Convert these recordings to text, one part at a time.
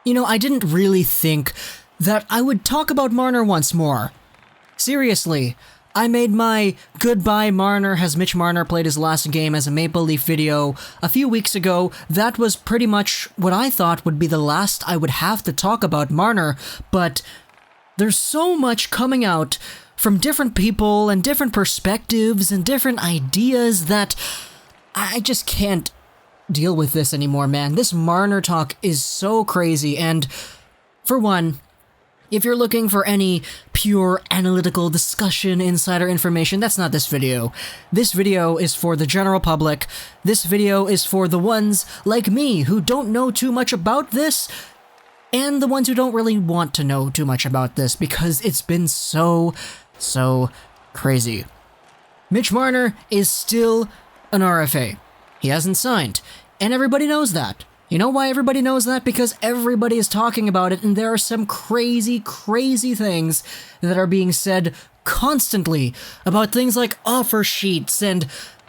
I didn't really think that I would talk about Marner once more. Seriously, I made my Goodbye Marner Has Mitch Marner Played His Last Game as a Maple Leaf video a few weeks ago. That was pretty much what I thought would be the last I would have to talk about Marner, but there's so much coming out from different people and different perspectives and different ideas that I just can't deal with this anymore, man. This Marner talk is so crazy, and for one, if you're looking for any pure analytical discussion, insider information, that's not this video. This video is for the general public. This video is for the ones like me who don't know too much about this, and the ones who don't really want to know too much about this because it's been so crazy. Mitch Marner is still an RFA. He hasn't signed, and everybody knows that. You know why everybody knows that? Because everybody is talking about it, and there are some crazy things that are being said constantly about things like offer sheets and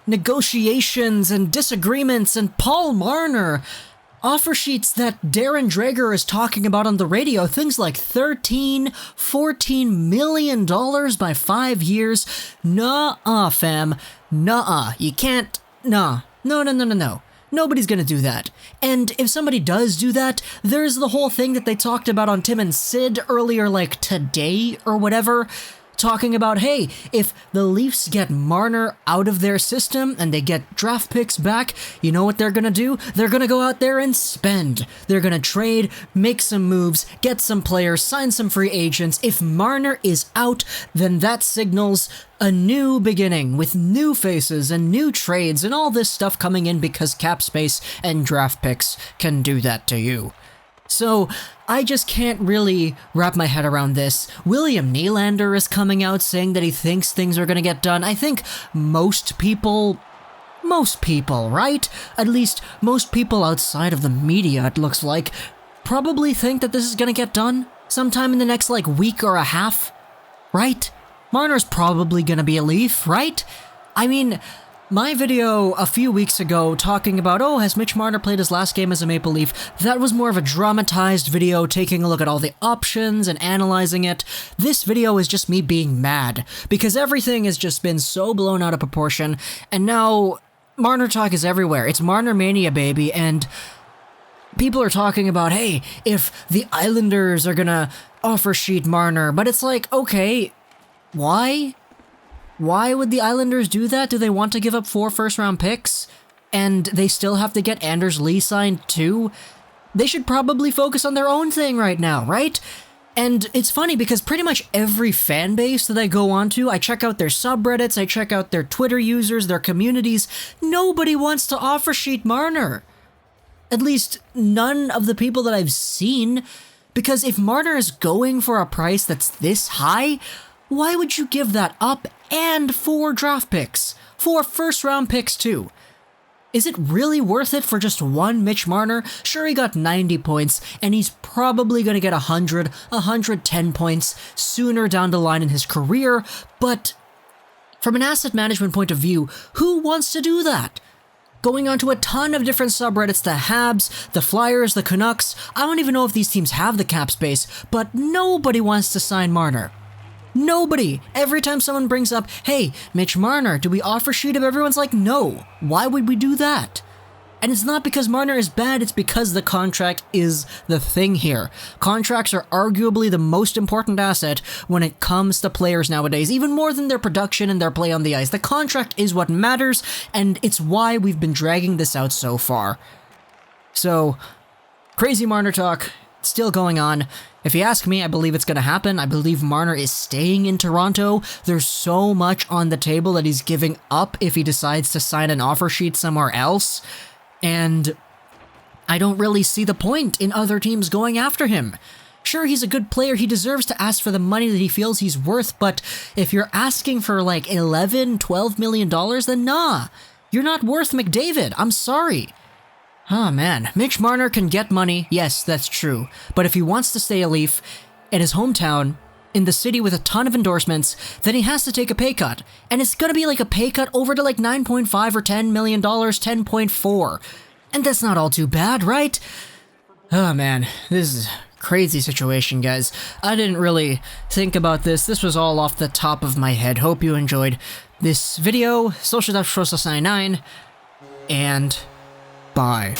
negotiations and disagreements and Paul Marner. Offer sheets that Darren Dreger is talking about on the radio, things like $14 million by 5 years. Nuh-uh, fam. Nuh-uh. You can't. Nah. No. Nobody's gonna do that. And if somebody does do that, there's the whole thing that they talked about on Tim and Sid earlier, like today or whatever, talking about, hey, if the Leafs get Marner out of their system and they get draft picks back, you know what they're gonna do? They're gonna go out there and spend. They're gonna trade, make some moves, get some players, sign some free agents. If Marner is out, then that signals a new beginning with new faces and new trades and all this stuff coming in because cap space and draft picks can do that to you. So, I just can't really wrap my head around this. William Nylander is coming out saying that he thinks things are gonna get done. I think most people, right? At least most people outside of the media, it looks like, probably think that this is gonna get done sometime in the next, week or a half, right? Marner's probably gonna be a Leaf, right? I mean, my video a few weeks ago talking about, has Mitch Marner played his last game as a Maple Leaf? That was more of a dramatized video taking a look at all the options and analyzing it. This video is just me being mad because everything has just been so blown out of proportion, and now Marner talk is everywhere. It's Marner mania, baby, and people are talking about, hey, if the Islanders are gonna offer sheet Marner, but it's like, okay, why? Why would the Islanders do that? Do they want to give up 4 first-round picks? And they still have to get Anders Lee signed too? They should probably focus on their own thing right now, right? And it's funny because pretty much every fan base that I go onto, I check out their subreddits, I check out their Twitter users, their communities, nobody wants to offer sheet Marner. At least none of the people that I've seen, because if Marner is going for a price that's this high, why would you give that up and 4 draft picks? 4 first-round picks, too. Is it really worth it for just one Mitch Marner? Sure, he got 90 points, and he's probably going to get 100, 110 points sooner down the line in his career, but from an asset management point of view, who wants to do that? Going onto a ton of different subreddits, the Habs, the Flyers, the Canucks, I don't even know if these teams have the cap space, but nobody wants to sign Marner. Nobody. Every time someone brings up, hey, Mitch Marner, do we offer sheet him? Everyone's like, no. Why would we do that? And it's not because Marner is bad, it's because the contract is the thing here. Contracts are arguably the most important asset when it comes to players nowadays, even more than their production and their play on the ice. The contract is what matters, and it's why we've been dragging this out so far. So, crazy Marner talk, still going on. If you ask me, I believe it's going to happen. I believe Marner is staying in Toronto. There's so much on the table that he's giving up if he decides to sign an offer sheet somewhere else. And I don't really see the point in other teams going after him. Sure, he's a good player. He deserves to ask for the money that he feels he's worth. But if you're asking for like $11, $12 million, then nah. You're not worth McDavid. I'm sorry. Oh man, Mitch Marner can get money, yes, that's true, but if he wants to stay a Leaf in his hometown, in the city with a ton of endorsements, then he has to take a pay cut, and it's gonna be like a pay cut over to like $9.5 or $10 million, 10.4, and that's not all too bad, right? Oh man, this is a crazy situation, guys. I didn't really think about this. This was all off the top of my head. Hope you enjoyed this video. Social Dutch 99, and bye.